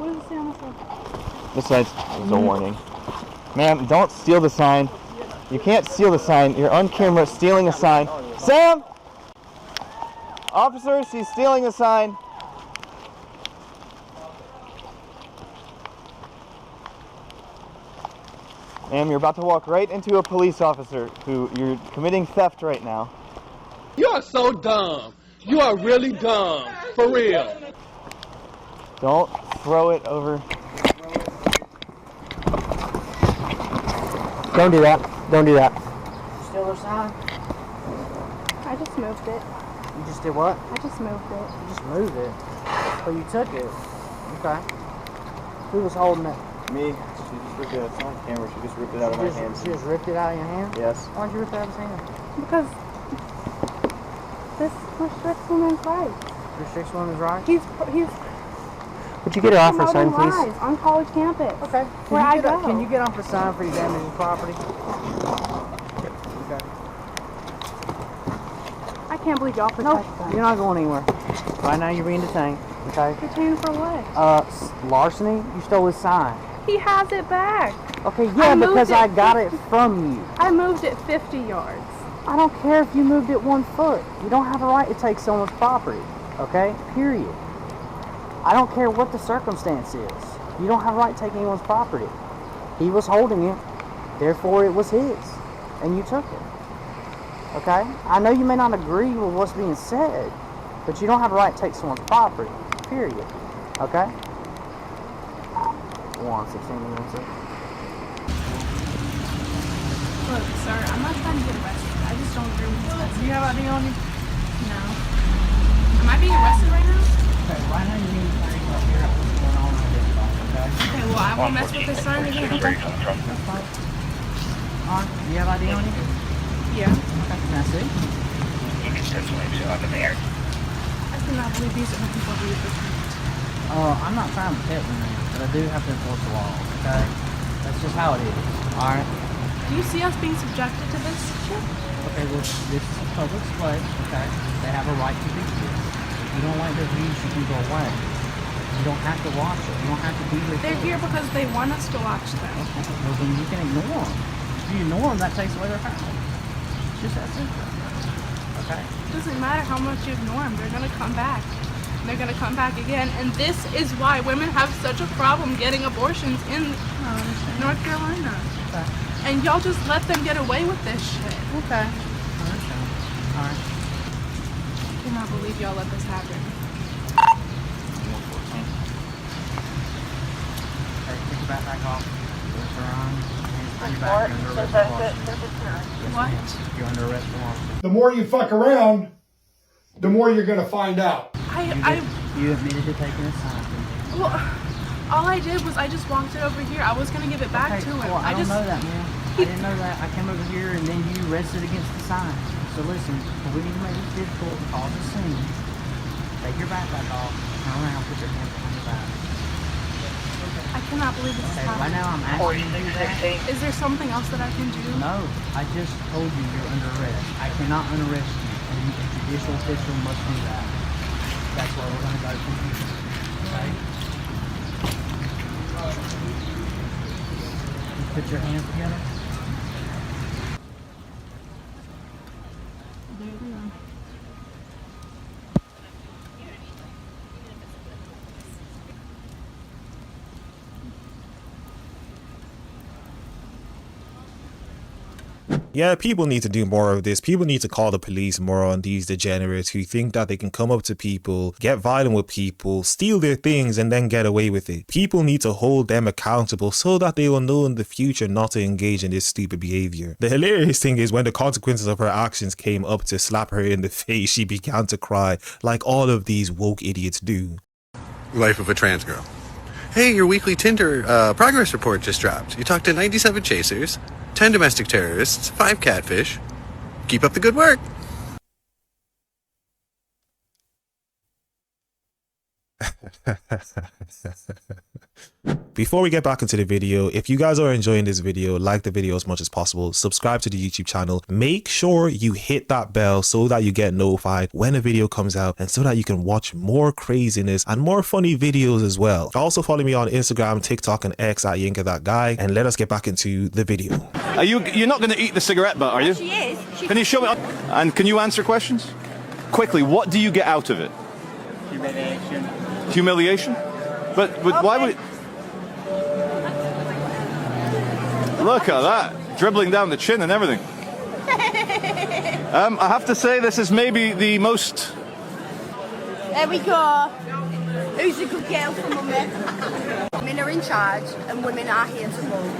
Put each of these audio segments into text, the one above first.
What does it say on the sign? This says a warning. Ma'am, don't steal the sign. You can't steal the sign. You're on camera stealing a sign. Sam! Officers, he's stealing a sign. Ma'am, you're about to walk right into a police officer who you're committing theft right now. You are so dumb. You are really dumb. For real. Don't throw it over. Don't do that. Don't do that. Steal their sign? I just moved it. You just did what? I just moved it. You just moved it. But you took it. Okay. Who was holding it? Me. She just ripped it out. It's not on camera. She just ripped it out of my hands. She just ripped it out of your hand? Yes. Why'd you rip it out of his hand? Because this restricts women's rights. Restricts women's rights? He's Would you get it off her sign, promoting please? lies on college campus. Okay. Where I go. Can you get off the sign for you damaging property? Okay. I can't believe y'all protect them. You're not going anywhere. Right now you're being detained. Okay. Detained for what? Larceny? You stole his sign. He has it back. Okay, yeah, because I got it 50 from you. I moved it 50 yards. I don't care if you moved it 1 foot. You don't have a right to take someone's property. Okay? Period. I don't care what the circumstance is. You don't have a right to take anyone's property. He was holding it, therefore it was his, and you took it. Okay? I know you may not agree with what's being said, but you don't have a right to take someone's property. Period. Okay? 116 minutes. Look, sir, I'm not trying to get arrested. I just don't agree with this. Do you have ID on you? No. Am I being arrested right now? Okay, right now you're being trained up here at what's going on with this, okay? Okay, well, I won't mess with this sign again. Okay. That's fine. Alright, do you have ID on you? Yeah. Okay, can I see? I cannot believe these are the people who use this. I'm not trying to protect them, man, but I do have to enforce the law, okay? That's just how it is, alright? Do you see us being subjected to this shit? Okay, well, this is a public place, okay? They have a right to be here. If you don't like their views, you can go away. You don't have to watch it. You don't have to be here. They're here because they want us to watch them. Okay, well, then you can ignore them. If you ignore them, that takes away their power. It's just that simple. Okay? It doesn't matter how much you ignore them. They're going to come back. They're going to come back again. And this is why women have such a problem getting abortions in North Carolina. Okay. And y'all just let them get away with this shit. Okay. I understand. Alright. I cannot believe y'all let this happen. Okay, take your backpack off. Look around. Hands behind your back. You're under arrest for larceny. What? You're under arrest for larceny. The more you fuck around, the more you're gonna find out. You admitted to taking a sign from me. Well, all I did was I just walked it over here. I was going to give it back to him. Well, I don't know that, man. I didn't know that. I came over here and then you rested against the sign. So listen, we need to make this difficult and cause a scene. Take your backpack off, turn around, put your hands behind your back. I cannot believe this is Okay, right happening. now I'm asking you to do that. Is there something else that I can do? No, I just told you you're under arrest. I cannot unarrest you, and a judicial official must do that. That's where we're going to go from here. Okay? You put your hands together. There we go. Yeah, people need to do more of this. People need to call the police more on these degenerates who think that they can come up to people, get violent with people, steal their things and then get away with it. People need to hold them accountable so that they will know in the future not to engage in this stupid behavior. The hilarious thing is when the consequences of her actions came up to slap her in the face, she began to cry like all of these woke idiots do. Life of a trans girl. Hey, your weekly Tinder progress report just dropped. You talked to 97 chasers, 10 domestic terrorists, 5 catfish. Keep up the good work. Before we get back into the video, if you guys are enjoying this video, like the video as much as possible, subscribe to the YouTube channel, make sure you hit that bell so that you get notified when a video comes out and so that you can watch more craziness and more funny videos as well. Also follow me on Instagram, TikTok and X at YinkaThatGuy, and let us get back into the video. You're not going to eat the cigarette butt, are you? She is. Can you show me? And can you answer questions? Quickly, what do you get out of it? Humiliation. Humiliation? But why would it... Look at that, dribbling down the chin and everything. I have to say this is maybe the most... There we go. Who's a good girl for mummy? Women are in charge and women are here to rule.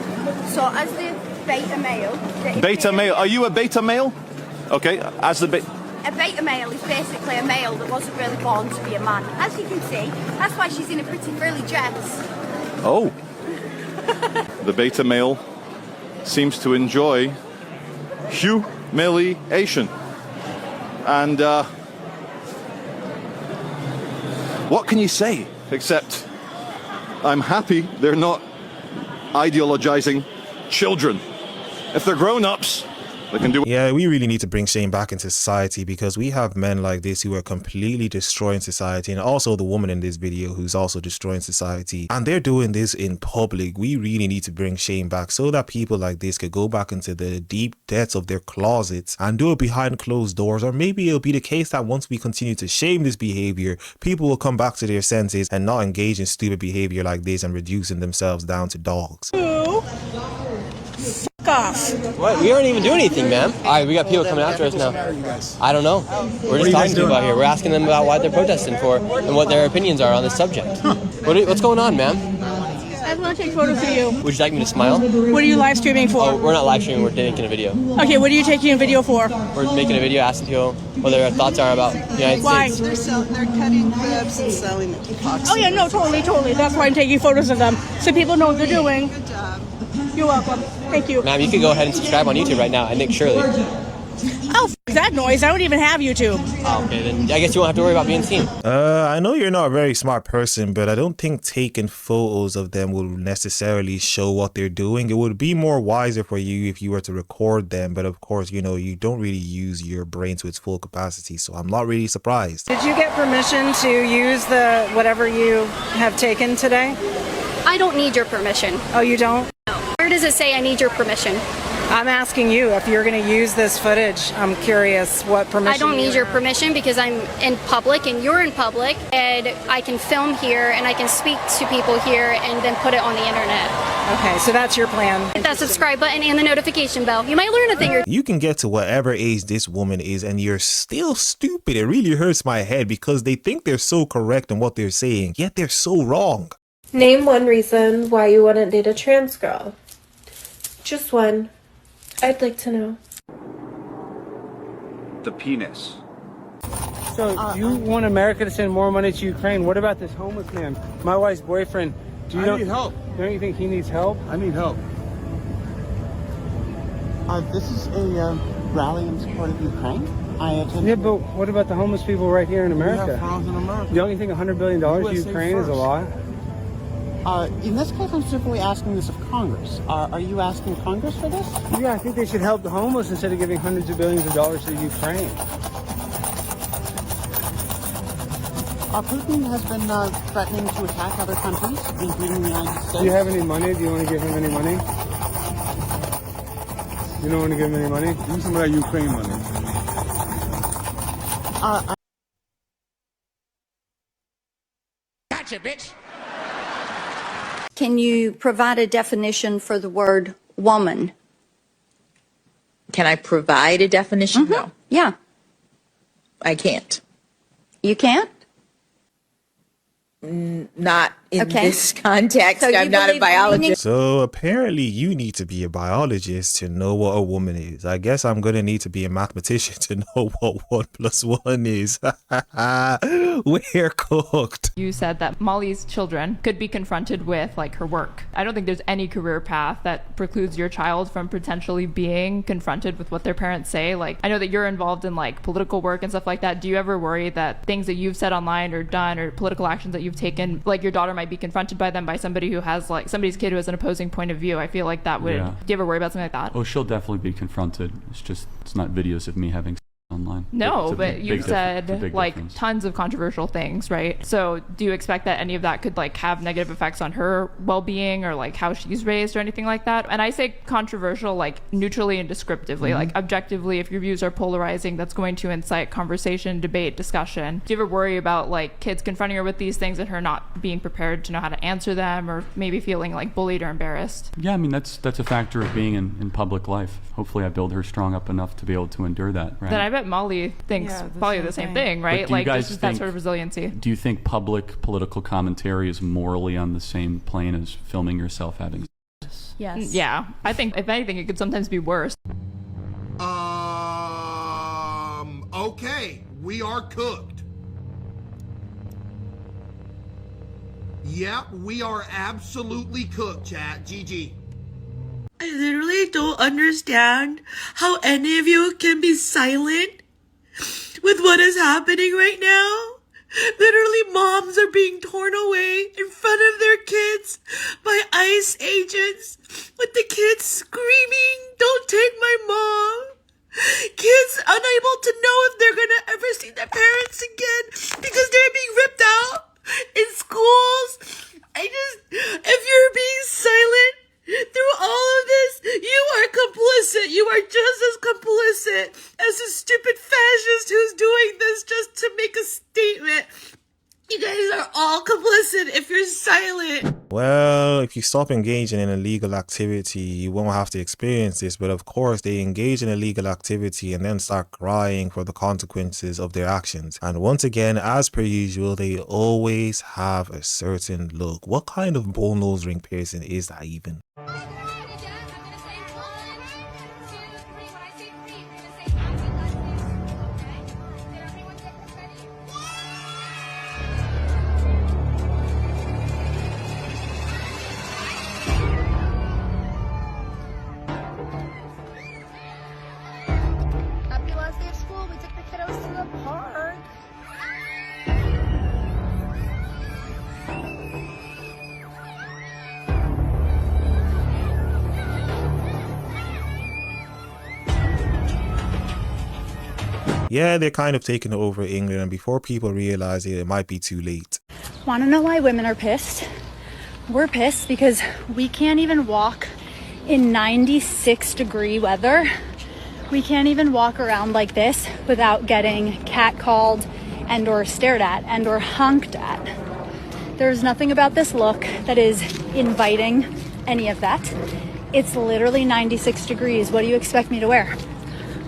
So as the beta male... Beta male, are you a beta male? Okay, as the beta... A beta male is basically a male that wasn't really born to be a man. As you can see, that's why she's in a pretty frilly dress. Oh. The beta male seems to enjoy humiliation. And what can you say except I'm happy they're not ideologizing children. If they're grown-ups, they can do. Yeah, we really need to bring shame back into society, because we have men like this who are completely destroying society, and also the woman in this video who's also destroying society, and they're doing this in public. We really need to bring shame back so that people like this could go back into the deep depths of their closets and do it behind closed doors. Or maybe it'll be the case that once we continue to shame this behavior, people will come back to their senses and not engage in stupid behavior like this and reducing themselves down to dogs. Off. What? We aren't even doing anything, ma'am. All right, we got people coming after us now. I don't know. We're just talking to them about here. We're asking them about why they're protesting for and what their opinions are on this subject. What's going on, ma'am? I want to take photos of you. Would you like me to smile? What are you live streaming for? Oh, we're not live streaming. We're making a video. Okay, what are you taking a video for? We're making a video asking people what their thoughts are about the United States. They're cutting clips and selling it to Fox. Oh yeah, no, totally. That's why I'm taking photos of them, so people know what they're doing. Good job. You're welcome. Thank you. Ma'am, you can go ahead and subscribe on YouTube right now at Nick Shirley. Oh, f that noise. I don't even have YouTube. Oh, okay, then I guess you won't have to worry about being seen. I know you're not a very smart person, but I don't think taking photos of them will necessarily show what they're doing. It would be more wiser for you if you were to record them, but of course, you know, you don't really use your brain to its full capacity, so I'm not really surprised. Did you get permission to use the whatever you have taken today? I don't need your permission. Oh, you don't? No. Where does it say I need your permission? I'm asking you if you're going to use this footage. I'm curious what permission. I don't need your permission because I'm in public and you're in public, and I can film here and I can speak to people here and then put it on the internet. Okay, so that's your plan. Hit that subscribe button and the notification bell. You might learn a thing or You can get to whatever age this woman is and you're still stupid. It really hurts my head because they think they're so correct in what they're saying, yet they're so wrong. Name one reason why you wouldn't date a trans girl. Just one. I'd like to know. The penis. So you want America to send more money to Ukraine. What about this homeless man? My wife's boyfriend. I need help. Don't you think he needs help? I need help. This is a rally in support of Ukraine. Yeah, but what about the homeless people right here in America? We have friends in America. Don't you think $100 billion to Ukraine is a lot? In this case, I'm simply asking this of Congress. Are you asking Congress for this? Yeah, I think they should help the homeless instead of giving hundreds of billions of dollars to Ukraine. Putin has been threatening to attack other countries, including the United States. Do you have any money? Do you want to give him any money? You don't want to give him any money? Give me some of that Ukraine money. Gotcha, bitch. Can you provide a definition for the word woman? Can I provide a definition? Mm-hmm. No. Yeah. I can't. You can't? Not in this context. So I'm not a biologist. So apparently you need to be a biologist to know what a woman is. I guess I'm going to need to be a mathematician to know what 1 + 1 is. We're cooked. You said that Molly's children could be confronted with like her work. I don't think there's any career path that precludes your child from potentially being confronted with what their parents say. Like, I know that you're involved in like political work and stuff like that. Do you ever worry that things that you've said online or done or political actions that you've taken, like your daughter might might be confronted by them by somebody who has like somebody's kid who has an opposing point of view. I feel like that would. Yeah. Do you ever worry about something like that? Oh, she'll definitely be confronted. It's not videos of me having online. No, but you said like difference. tons of controversial things, right? So do you expect that any of that could like have negative effects on her well-being or like how she's raised or anything like that? And I say controversial like neutrally and descriptively, like objectively, if your views are polarizing, that's going to incite conversation, debate, discussion. Do you ever worry about like kids confronting her with these things and her not being prepared to know how to answer them, or maybe feeling like bullied or embarrassed? Yeah, I mean that's a factor of being in public life. Hopefully I build her strong up enough to be able to endure that, right? Then I bet Molly thinks probably the same thing, right? Like just that sort of resiliency. Do you think public political commentary is morally on the same plane as filming yourself having sex? Yes. Yeah. I think if anything, it could sometimes be worse. Okay, we are cooked. Yeah, we are absolutely cooked, chat. GG. I literally don't understand how any of you can be silent with what is happening right now. Literally, moms are being torn away in front of their kids by ICE agents, with the kids screaming, "Don't take my mom!" Kids unable to know if they're gonna ever see their parents again because they're being ripped out in schools. If you're being silent through all of this, you are complicit. You are just as complicit as a stupid fascist who's doing this just to make a statement. You guys are all complicit if you're silent. Well, if you stop engaging in illegal activity, you won't have to experience this. But of course, they engage in illegal activity and then start crying for the consequences of their actions. And once again, as per usual, they always have a certain look. What kind of bull nose ring piercing is that even? Happy last day of school. We took the kiddos to the park. Yeah, they're kind of taking over England, and before people realize it, it might be too late. Want to know why women are pissed? We're pissed because we can't even walk in 96-degree weather. We can't even walk around like this without getting catcalled and or stared at and or honked at. There's nothing about this look that is inviting any of that. It's literally 96 degrees. What do you expect me to wear?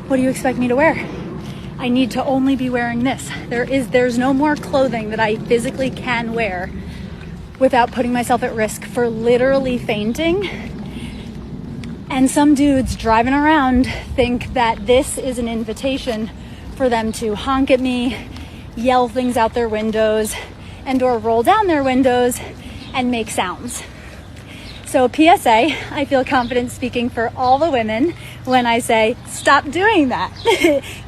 What do you expect me to wear? I need to only be wearing this. There's no more clothing that I physically can wear without putting myself at risk for literally fainting. And some dudes driving around think that this is an invitation for them to honk at me, yell things out their windows, and or roll down their windows and make sounds. So PSA, I feel confident speaking for all the women when I say, stop doing that.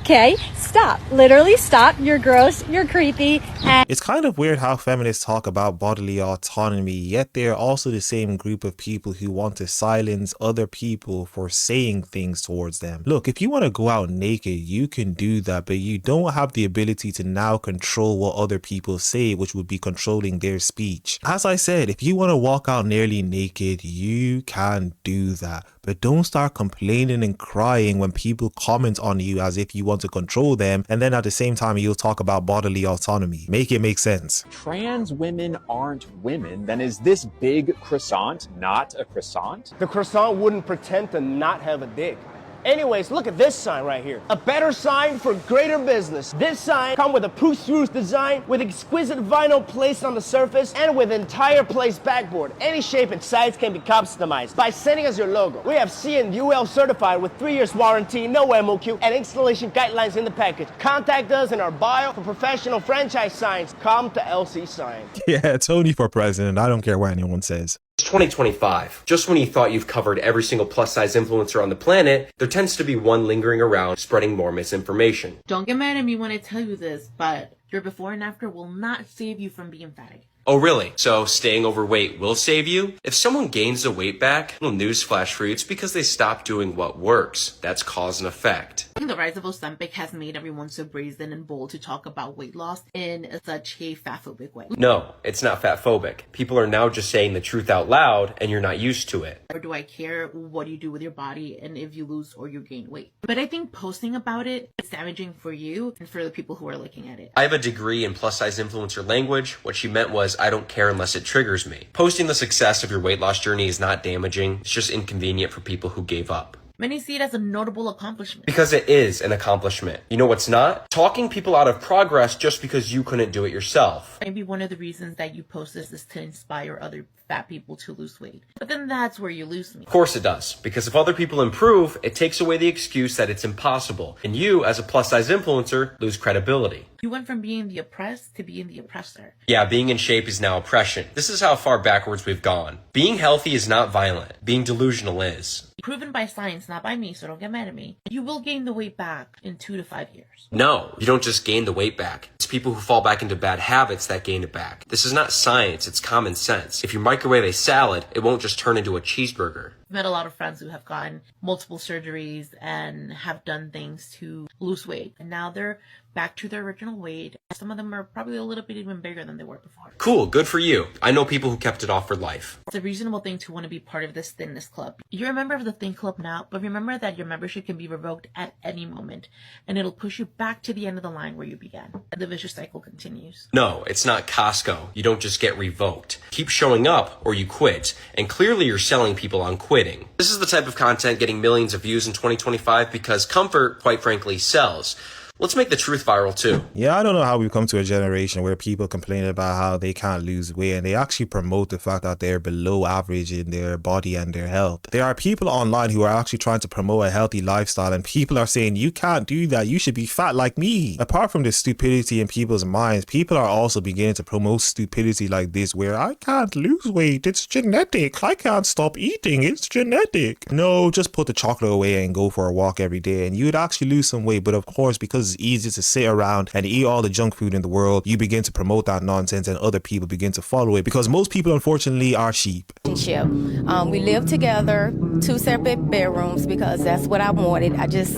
Okay, stop. Literally stop. You're gross. You're creepy. And It's kind of weird how feminists talk about bodily autonomy, yet they're also the same group of people who want to silence other people for saying things towards them. Look, if you want to go out naked, you can do that, but you don't have the ability to now control what other people say, which would be controlling their speech. As I said, if you want to walk out nearly naked, you can do that. But don't start complaining and crying when people comment on you as if you want to control them, and then at the same time you'll talk about bodily autonomy. Make it make sense. Trans women aren't women, then is this big croissant not a croissant? The croissant wouldn't pretend to not have a dick. Anyways, look at this sign right here. A better sign for greater business. This sign comes with a push-through design with exquisite vinyl placed on the surface and with entire place backboard. Any shape and size can be customized by sending us your logo. We have C and UL certified with 3 years warranty, no MOQ, and installation guidelines in the package. Contact us in our bio for professional franchise signs. Come to LC Sign. Yeah, Tony for president. I don't care what anyone says. It's 2025. Just when you thought you've covered every single plus-size influencer on the planet, there tends to be one lingering around spreading more misinformation. Don't get mad at me when I tell you this, but your before and after will not save you from being fat again. Oh really? So staying overweight will save you? If someone gains the weight back, little newsflash for you, it's because they stopped doing what works. That's cause and effect. I think the rise of Ozempic has made everyone so brazen and bold to talk about weight loss in such a fatphobic way. No, it's not fatphobic. People are now just saying the truth out loud and you're not used to it. Or do I care what you do with your body and if you lose or you gain weight? But I think posting about it is damaging for you and for the people who are looking at it. I have a degree in plus size influencer language. What she meant was I don't care unless it triggers me. Posting the success of your weight loss journey is not damaging. It's just inconvenient for people who gave up. Many see it as a notable accomplishment. Because it is an accomplishment. You know what's not? Talking people out of progress just because you couldn't do it yourself. Maybe one of the reasons that you post this is to inspire other fat people to lose weight. But then that's where you lose me. Of course it does. Because if other people improve, it takes away the excuse that it's impossible. And you, as a plus size influencer, lose credibility. You went from being the oppressed to being the oppressor. Yeah, being in shape is now oppression. This is how far backwards we've gone. Being healthy is not violent. Being delusional is. Proven by science, not by me, so don't get mad at me. You will gain the weight back in 2 to 5 years. No, you don't just gain the weight back. It's people who fall back into bad habits that gain it back. This is not science, it's common sense. If you microwave a salad, it won't just turn into a cheeseburger. I've met a lot of friends who have gotten multiple surgeries and have done things to lose weight. And now they're back to their original weight. Some of them are probably a little bit even bigger than they were before. Cool, good for you. I know people who kept it off for life. It's a reasonable thing to want to be part of this thinness club. You're a member of the thin club now, but remember that your membership can be revoked at any moment, and it'll push you back to the end of the line where you began. And the vicious cycle continues. No, it's not Costco. You don't just get revoked. Keep showing up or you quit, and clearly you're selling people on quitting. This is the type of content getting millions of views in 2025 because comfort, quite frankly, sells. Let's make the truth viral too. Yeah, I don't know how we've come to a generation where people complain about how they can't lose weight and they actually promote the fact that they're below average in their body and their health. There are people online who are actually trying to promote a healthy lifestyle and people are saying, you can't do that, you should be fat like me. Apart from the stupidity in people's minds, people are also beginning to promote stupidity like this where I can't lose weight, it's genetic. I can't stop eating, it's genetic. No, just put the chocolate away and go for a walk every day and you'd actually lose some weight. But of course, because it's easy to sit around and eat all the junk food in the world, you begin to promote that nonsense and other people begin to follow it because most people unfortunately are sheep. We live together, 2 separate bedrooms because that's what I wanted. I just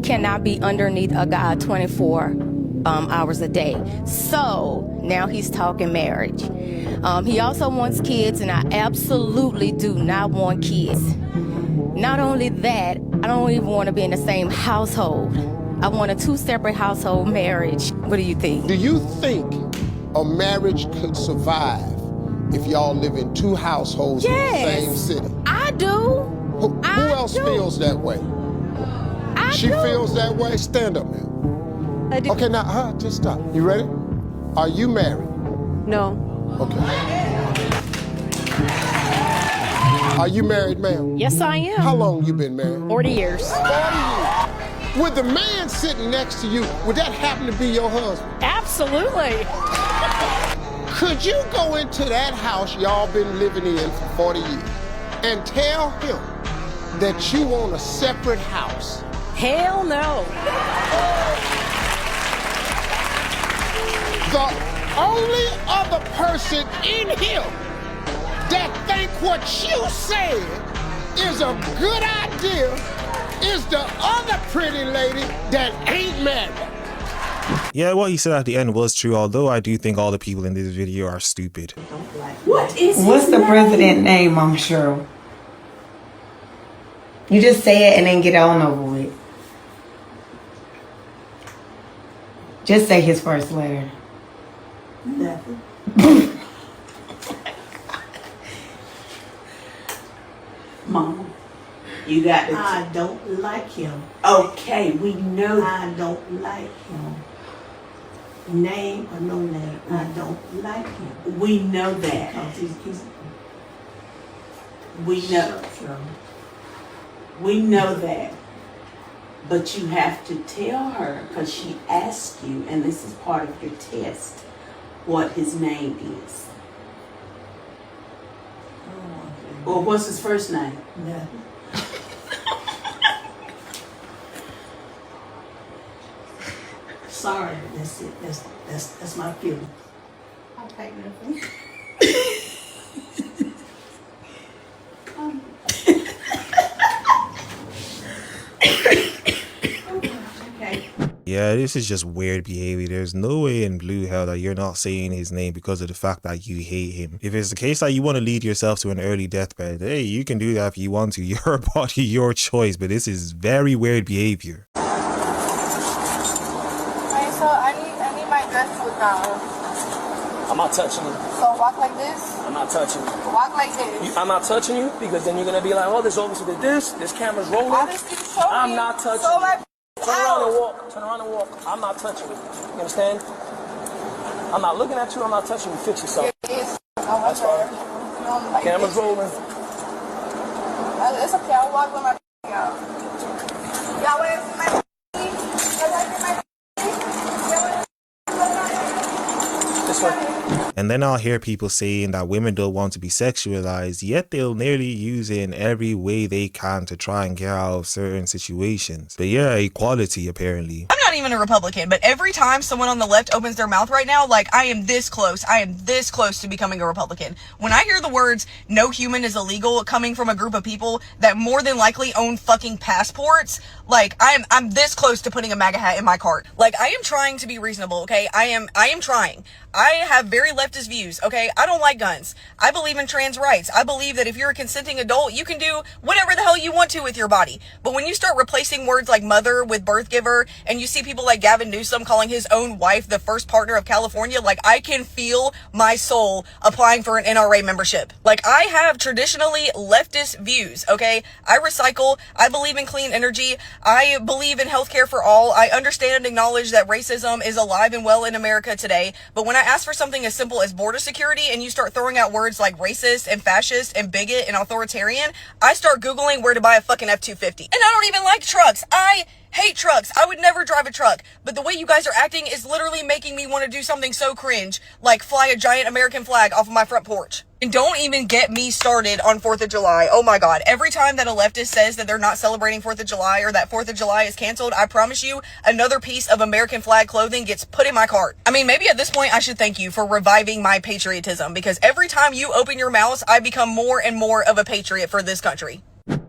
cannot be underneath a guy 24 hours a day. So now he's talking marriage. He also wants kids and I absolutely do not want kids. Not only that, I don't even want to be in the same household. I want a 2 separate household marriage. What do you think? Do you think a marriage could survive if y'all live in 2 households in the same city? I do. Who else feels that way? She feels that way? Stand up now. I do. Okay, now, just stop. You ready? Are you married? No. Okay. Are you married, ma'am? Yes, I am. How long you been married? 40 years. 40 years. Would the man sitting next to you, would that happen to be your husband? Absolutely. Could you go into that house y'all been living in for 40 years and tell him that you want a separate house? Hell no. The only other person in here that think what you said is a good idea is the other pretty lady that ain't married. Yeah, what he said at the end was true, although I do think all the people in this video are stupid. What's the president's name, Mama Cheryl? You just say it and then get on over with. Just say his first letter. Nothing. Mama, you got to. I don't like him. Okay, we know. I don't like him. Name or no name, I don't like him. We know that. We know. We know that. But you have to tell her, because she asked you, and this is part of your test, what his name is. Or what's his first name? Nothing. Sorry, that's it. That's my feeling. take nothing. Okay. Yeah, this is just weird behavior. There's no way in blue hell that you're not saying his name because of the fact that you hate him. If it's the case that you want to lead yourself to an early deathbed, hey, you can do that if you want to. Your body, your choice, but this is very weird behavior. Okay, so I need my dress to look down. I'm not touching you. So walk like this. I'm not touching you. Walk like this. I'm not touching you because then you're gonna be like, oh, this officer did this. This camera's rolling. Honestly, show I'm me. not touching So you. Turn around and walk. Turn around and walk. I'm not touching you. You understand? I'm not looking at you. I'm not touching you. Fix yourself. Yes. That's fine. Like Camera's rolling. It's okay. I'll walk with my out. Y'all want to see my This way. And then I'll hear people saying that women don't want to be sexualized, yet they'll nearly use it in every way they can to try and get out of certain situations. But yeah, equality apparently. I'm not even a Republican, but every time someone on the left opens their mouth right now, like, I am this close to becoming a Republican. When I hear the words, no human is illegal, coming from a group of people that more than likely own fucking passports, like, I'm this close to putting a MAGA hat in my cart. Like, I am trying to be reasonable, okay? I am trying. I have very leftist views, okay? I don't like guns. I believe in trans rights. I believe that if you're a consenting adult, you can do whatever the hell you want to with your body. But when you start replacing words like mother with birth giver, and you see people like Gavin Newsom calling his own wife the first partner of California, like, I can feel my soul applying for an NRA membership. Like, I have traditionally leftist views, okay? I recycle. I believe in clean energy. I believe in healthcare for all. I understand and acknowledge that racism is alive and well in America today. But when I ask for something as simple as border security and you start throwing out words like racist and fascist and bigot and authoritarian, I start Googling where to buy a fucking F-250. And I don't even like trucks. I hate trucks. I would never drive a truck. But the way you guys are acting is literally making me want to do something so cringe, like fly a giant American flag off of my front porch. And don't even get me started on 4th of July. Oh my God. Every time that a leftist says that they're not celebrating 4th of July or that 4th of July is canceled, I promise you another piece of American flag clothing gets put in my cart. I mean, maybe at this point I should thank you for reviving my patriotism, because every time you open your mouth, I become more and more of a patriot for this country.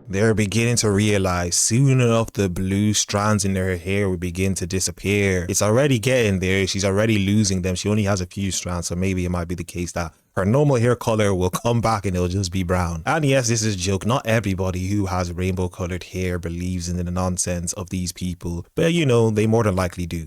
They're beginning to realize soon enough the blue strands in her hair will begin to disappear. It's already getting there. She's already losing them. She only has a few strands, so maybe it might be the case that her normal hair color will come back and it'll just be brown. And yes, this is a joke. Not everybody who has rainbow colored hair believes in the nonsense of these people, but you know, they more than likely do.